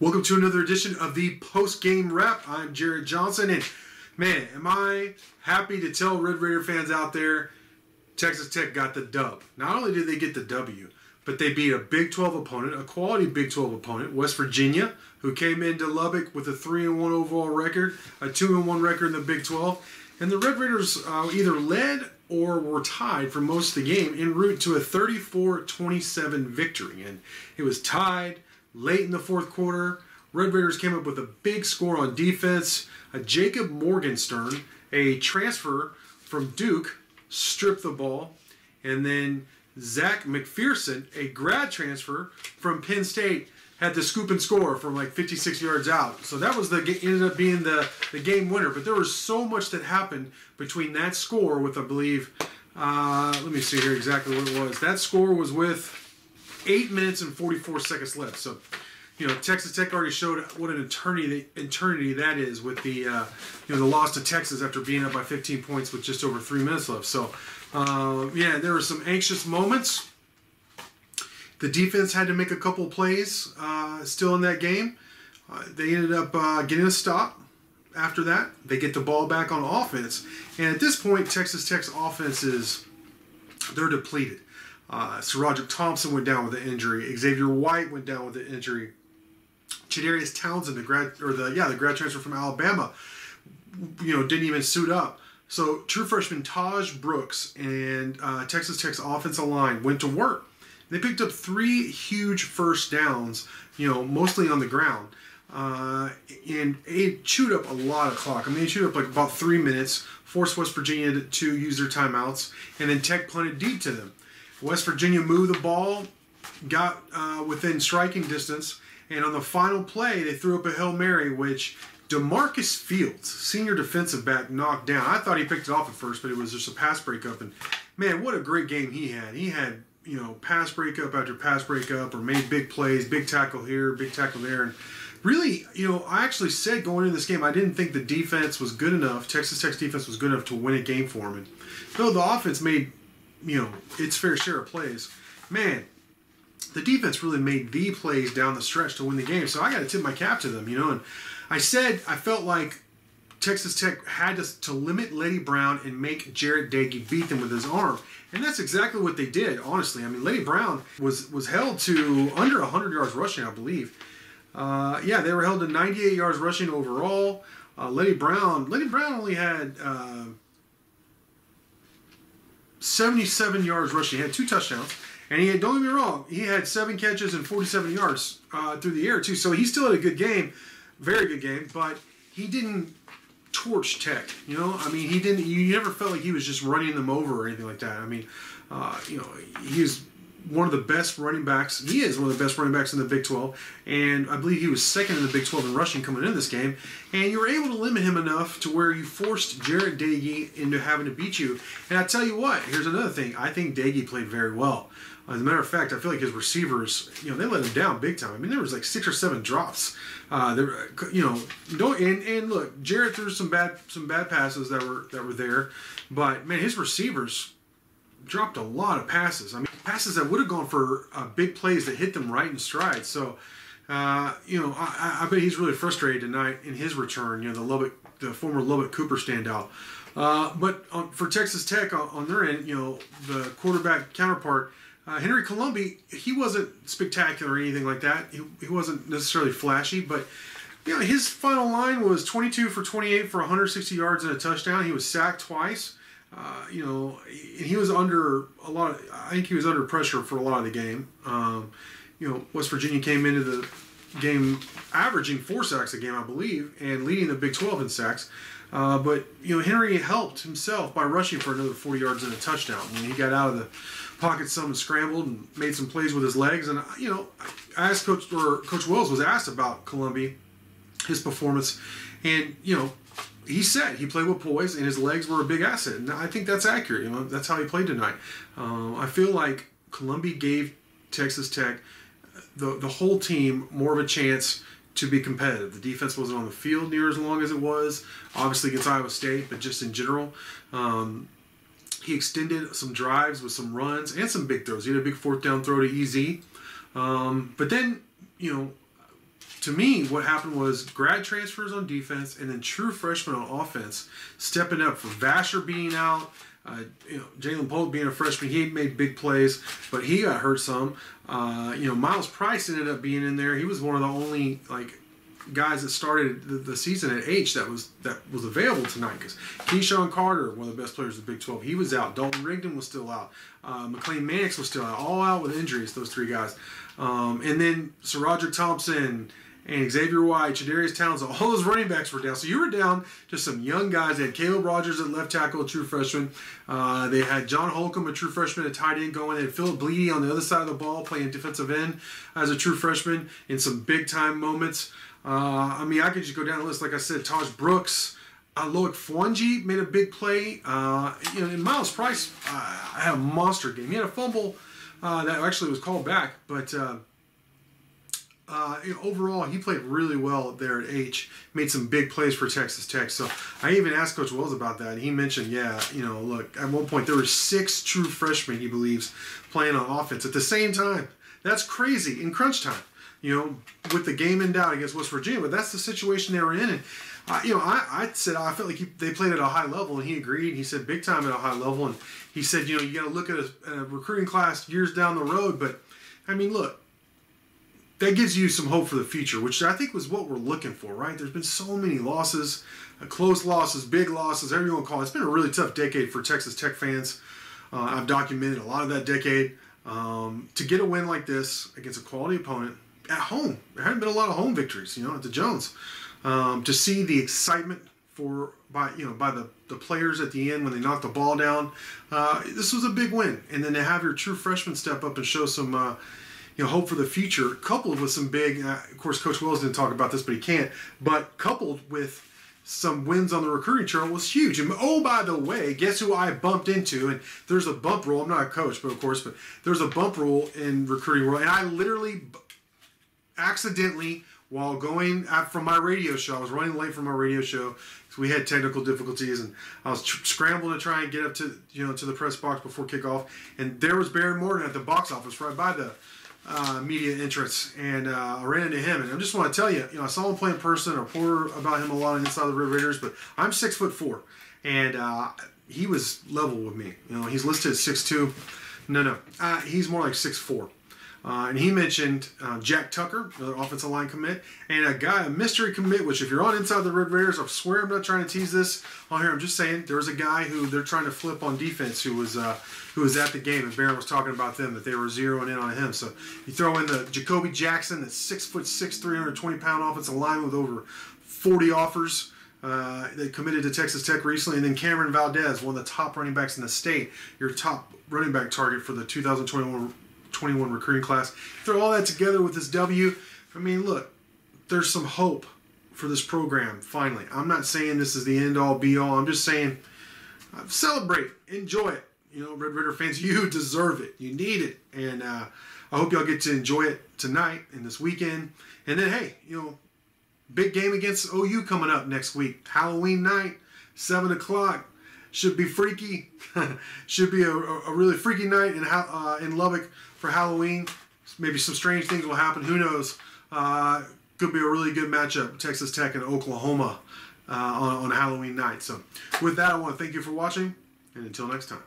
Welcome to another edition of the Post-Game Wrap. I'm Jarret Johnson, and man, am I happy to tell Red Raider fans out there, Texas Tech got the dub. Not only did they get the W, but they beat a Big 12 opponent, a quality Big 12 opponent, West Virginia, who came into Lubbock with a 3-1 overall record, a 2-1 record in the Big 12. And the Red Raiders either led or were tied for most of the game en route to a 34-27 victory. And it was tied late in the fourth quarter. Red Raiders came up with a big score on defense. Jacob Morgenstern, a transfer from Duke, stripped the ball. And then Zach McPherson, a grad transfer from Penn State, had the scoop and score from like 56 yards out. So that was ended up being the game winner. But there was so much that happened between that score with, I believe, let me see here exactly what it was. That score was with 8 minutes and 44 seconds left. So, you know, Texas Tech already showed what an eternity that is with the, the loss to Texas after being up by 15 points with just over 3 minutes left. So, yeah, there were some anxious moments. The defense had to make a couple of plays still in that game. They ended up getting a stop after that. They get the ball back on offense. And at this point, Texas Tech's offense they're depleted. Jarret Thompson went down with an injury. Xavier White went down with an injury. Chadarius Townsend, the grad transfer from Alabama, didn't even suit up. So true freshman Taj Brooks and Texas Tech's offensive line went to work. They picked up 3 huge first downs, mostly on the ground. And it chewed up a lot of clock. I mean, it chewed up like about 3 minutes, forced West Virginia to use their timeouts, and then Tech punted deep to them. West Virginia moved the ball, got within striking distance, and on the final play, they threw up a Hail Mary, which DeMarcus Fields, senior defensive back, knocked down. I thought he picked it off at first, but it was just a pass breakup. And man, what a great game he had. He had, pass breakup after pass breakup, or made big plays, big tackle here, big tackle there. And really, I actually said going into this game, I didn't think the defense was good enough, Texas Tech's defense was good enough to win a game for them. And though the offense made, its fair share of plays, man, the defense really made the plays down the stretch to win the game. So I got to tip my cap to them, and I said I felt like Texas Tech had to limit Leddie Brown and make Jarret Doege beat them with his arm. And that's exactly what they did, honestly. I mean, Leddie Brown was held to under 100 yards rushing, I believe. Yeah, they were held to 98 yards rushing overall. Leddie Brown only had 77 yards rushing. He had 2 touchdowns. And don't get me wrong, he had 7 catches and 47 yards through the air, too. So he still had a good game, very good game, but he didn't torch Tech. I mean, he didn't. You never felt like he was just running them over or anything like that. I mean, he is one of the best running backs. He is one of the best running backs in the Big 12, and I believe he was second in the Big 12 in rushing coming into this game. And you were able to limit him enough to where you forced Jarret Doege into having to beat you. And I tell you what, here's another thing. I think Doege played very well. As a matter of fact, I feel like his receivers, they let him down big time. I mean, there was like 6 or 7 drops. And look, Jarret threw some bad passes that were there, but man, his receivers dropped a lot of passes. I mean, passes that would have gone for big plays that hit them right in stride. So, I bet he's really frustrated tonight in his return. The former Lubbock Cooper standout. But for Texas Tech on their end, the quarterback counterpart. Henry Colombi, he wasn't spectacular or anything like that. He wasn't necessarily flashy, but his final line was 22 for 28 for 160 yards and a touchdown. He was sacked twice. And he was under I think he was under pressure for a lot of the game. West Virginia came into the game averaging 4 sacks a game, I believe, and leading the Big 12 in sacks. But Henry helped himself by rushing for another 40 yards and a touchdown. When he got out of the pocket some and scrambled and made some plays with his legs. And I asked Coach Wells was asked about Colombi, his performance, and he said he played with poise and his legs were a big asset. And I think that's accurate. That's how he played tonight. I feel like Colombi gave Texas Tech, the whole team, more of a chance to be competitive. The defense wasn't on the field near as long as it was, obviously against Iowa State, but just in general. He extended some drives with some runs and some big throws. He had a big 4th down throw to EZ. But then, to me, what happened was grad transfers on defense and then true freshmen on offense stepping up. For Vasher being out, Jalen Polk being a freshman, he made big plays, but he got hurt some. Miles Price ended up being in there. He was one of the only guys that started the season at H that was available tonight, because Keyshawn Carter, one of the best players of the Big 12, he was out. Dalton Rigdon was still out. McLean Mannix was still out. All out with injuries, those three guys. And then Sir Roger Thompson and Xavier White, Chadarius Townsend, all those running backs were down. So you were down to some young guys. They had Caleb Rogers at left tackle, a true freshman. They had John Holcomb, a true freshman, at tight end going. They had Philip Bleedy on the other side of the ball playing defensive end as a true freshman in some big-time moments. I could just go down the list. Like I said, Taj Brooks, Loic Fwanji made a big play. And Miles Price had a monster game. He had a fumble that actually was called back, but overall, he played really well there at H. Made some big plays for Texas Tech. So I even asked Coach Wells about that. And he mentioned, look, at one point there were 6 true freshmen, he believes, playing on offense at the same time. That's crazy in crunch time, with the game in doubt against West Virginia. But that's the situation they were in. And, I said I felt like they played at a high level, and he agreed. He said big time at a high level. And he said, you got to look at a recruiting class years down the road. But, look, that gives you some hope for the future, which I think was what we're looking for, right? There's been so many losses, close losses, big losses, whatever you want to call it. It's been a really tough decade for Texas Tech fans. I've documented a lot of that decade. To get a win like this against a quality opponent at home, there hadn't been a lot of home victories, at the Jones. To see the excitement by the players at the end when they knocked the ball down, this was a big win. And then to have your true freshman step up and show some hope for the future, coupled with some big, of course, Coach Wells didn't talk about this, but he can't, but coupled with some wins on the recruiting trail was huge. And oh, by the way, guess who I bumped into? And there's a bump rule. I'm not a coach, but there's a bump rule in recruiting world. And I literally accidentally, while going from my radio show, I was running late from my radio show because we had technical difficulties, and I was scrambling to try and get up to to the press box before kickoff, and there was Baron Morton at the box office right by the media entrance, and I ran into him, and I just want to tell you, I saw him play in person. I reported about him a lot on Inside the Red Raiders, but I'm 6'4", and he was level with me. He's listed at 6'2". No, he's more like 6'4". And he mentioned Jack Tucker, another offensive line commit, and a mystery commit, which if you're on Inside the Red Raiders, I swear I'm not trying to tease this on here. I'm just saying there's a guy who they're trying to flip on defense who was at the game, and Barron was talking about them, that they were zeroing in on him. So you throw in the Jacoby Jackson, that's 6'6", 320-pound offensive line with over 40 offers. They committed to Texas Tech recently, and then Cameron Valdez, one of the top running backs in the state, your top running back target for the 2021 recruiting class. Throw all that together with this W. Look, there's some hope for this program, finally. I'm not saying this is the end-all, be-all. I'm just saying celebrate, enjoy it. Red Raider fans, you deserve it. You need it. And I hope y'all get to enjoy it tonight and this weekend. And then, hey, big game against OU coming up next week. Halloween night, 7 o'clock. Should be freaky. Should be a really freaky night in Lubbock for Halloween. Maybe some strange things will happen. Who knows? Could be a really good matchup, Texas Tech and Oklahoma on Halloween night. So with that, I want to thank you for watching, and until next time.